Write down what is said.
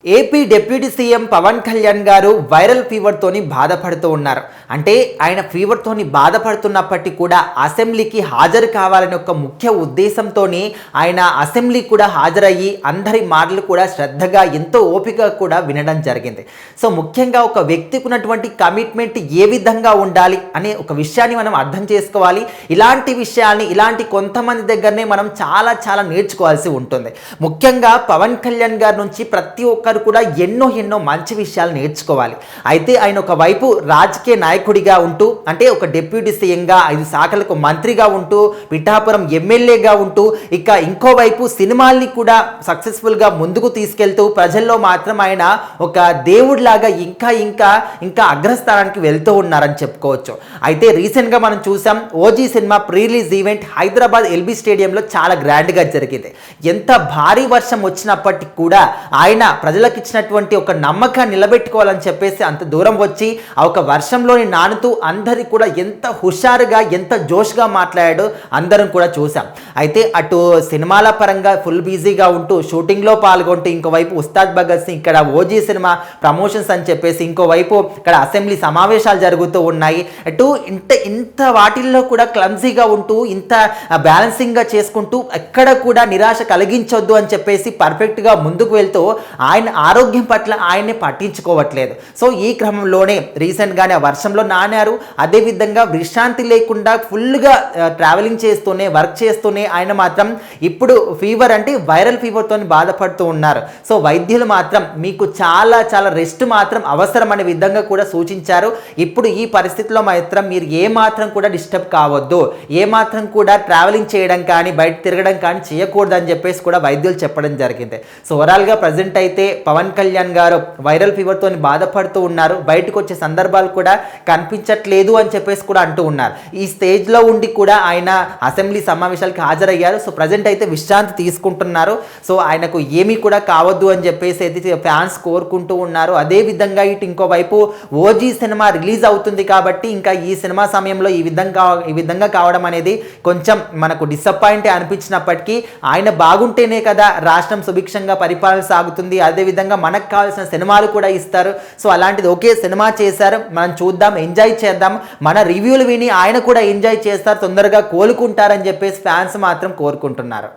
AP deputy CM Pawan Kalyan garu viral ఫీవర్తోని బాధపడుతూ ఉన్నారు. అంటే ఆయన ఫీవర్తోని బాధపడుతున్నప్పటికీ కూడా అసెంబ్లీకి హాజరు కావాలని ఒక ముఖ్య ఉద్దేశంతోని ఆయన అసెంబ్లీ కూడా హాజరయ్యి అందరి మాటలు కూడా శ్రద్ధగా ఎంతో ఓపిక కూడా వినడం జరిగింది. సో ముఖ్యంగా ఒక వ్యక్తికి ఉన్నటువంటి కమిట్మెంట్ ఏ విధంగా ఉండాలి అనే ఒక విషయాన్ని మనం అర్థం చేసుకోవాలి. ఇలాంటి విషయాన్ని ఇలాంటి కొంతమంది దగ్గరనే మనం చాలా నేర్చుకోవాల్సి ఉంటుంది. ముఖ్యంగా పవన్ కళ్యాణ్ గారి నుంచి ప్రతి ఒక్కరు కూడా ఎన్నో మంచి విషయాలు నేర్చుకోవాలి. అయితే ఆయన ఒకవైపు రాజకీయ నాయకుడిగా ఉంటూ, అంటే ఒక డిప్యూటీ సీఎంగా 5 శాఖలకు మంత్రిగా ఉంటూ, పిఠాపురం ఎమ్మెల్యేగా ఉంటూ, ఇక ఇంకోవైపు సినిమాల్ని కూడా సక్సెస్ఫుల్గా ముందుకు తీసుకెళ్తూ ప్రజల్లో మాత్రం ఆయన ఒక దేవుడిలాగా ఇంకా అగ్రస్థానానికి వెళ్తూ ఉన్నారని చెప్పుకోవచ్చు. అయితే రీసెంట్గా మనం చూసాం, OG cinema pre release event Hyderabad LB స్టేడియంలో చాలా గ్రాండ్గా జరిగింది. ఎంత భారీ వర్షం వచ్చినప్పటికీ కూడా ఆయన ప్రజలకు ఇచ్చినటువంటి ఒక నమ్మకాన్ని నిలబెట్టుకోవాలని చెప్పేసి అంత దూరం వచ్చి ఆ ఒక వర్షంలోని నానుతూ అందరికి కూడా ఎంత హుషారుగా ఎంత జోష్గా మాట్లాడాడో అందరం కూడా చూసాం. అయితే అటు సినిమాల పరంగా ఫుల్ బిజీగా ఉంటూ షూటింగ్లో పాల్గొంటూ, ఇంకోవైపు ఉస్తాద్ భగత్ సింగ్ ఇక్కడ ఓజీ సినిమా ప్రమోషన్స్ అని చెప్పేసి, ఇంకోవైపు ఇక్కడ అసెంబ్లీ సమావేశాలు జరుగుతూ ఉన్నాయి. అటు ఇంత వాటిల్లో కూడా క్లమ్జీగా ఉంటూ ఇంత బ్యాలెన్సింగ్గా చేసుకుంటూ ఎక్కడ కూడా నిరాశ కలిగించొద్దు అని చెప్పేసి పర్ఫెక్ట్గా ముందుకు వెళ్తూ ఆయన ఆరోగ్యం పట్ల ఆయన్ని పట్టించుకోవట్లేదు. సో ఈ క్రమంలోనే రీసెంట్గానే వర్షంలో నానారు. అదేవిధంగా విశ్రాంతి లేకుండా ఫుల్గా ట్రావెలింగ్ చేస్తూనే వర్క్ చేస్తూనే ఆయన మాత్రం ఇప్పుడు ఫీవర్ అంటే వైరల్ ఫీవర్తో బాధపడుతూ ఉన్నారు. సో వైద్యులు మాత్రం మీకు చాలా రెస్ట్ మాత్రం అవసరం అనే విధంగా కూడా సూచించారు. ఇప్పుడు ఈ పరిస్థితిలో మాత్రం మీరు ఏమాత్రం కూడా డిస్టర్బ్ కావద్దు, ఏమాత్రం కూడా ట్రావెలింగ్ చేయడం కానీ బయట తిరగడం కానీ చేయకూడదు అని చెప్పేసి కూడా వైద్యులు చెప్పడం జరిగింది. సో ఓవరాల్గా ప్రజెంట్ అయితే పవన్ కళ్యాణ్ గారు వైరల్ ఫీవర్తో బాధపడుతూ ఉన్నారు. బయటకు వచ్చే సందర్భాలు కూడా కనిపించట్లేదు అని చెప్పేసి కూడా అంటూ ఉన్నారు. ఈ స్టేజ్లో ఉండి కూడా ఆయన అసెంబ్లీ సమావేశాలకు హాజరయ్యారు. సో ప్రజెంట్ అయితే విశ్రాంతి తీసుకుంటున్నారు. సో ఆయనకు ఏమీ కూడా కావద్దు అని చెప్పేసి అయితే ఫ్యాన్స్ కోరుకుంటూ ఉన్నారు. అదేవిధంగా ఇటు ఇంకోవైపు ఓజీ సినిమా రిలీజ్ అవుతుంది కాబట్టి ఇంకా ఈ సినిమా సమయంలో ఈ విధంగా కావడం అనేది కొంచెం మనకు డిసప్పాయింట్ అనిపించినప్పటికీ, ఆయన బాగుంటేనే కదా రాష్ట్రం సుభిక్షంగా పరిపాలన సాగుతుంది, అదేవిధంగా మనకు కావాల్సిన సినిమాలు కూడా ఇస్తారు. సో అలాంటిది ఒకే సినిమా చేశారు, మనం చూద్దాం, ఎంజాయ్ చేద్దాం, మన రివ్యూలు విని ఆయన కూడా ఎంజాయ్ చేస్తారు, తొందరగా కోలుకుంటారని చెప్పేసి ఫ్యాన్స్ మాత్రం కోరుకుంటున్నారు.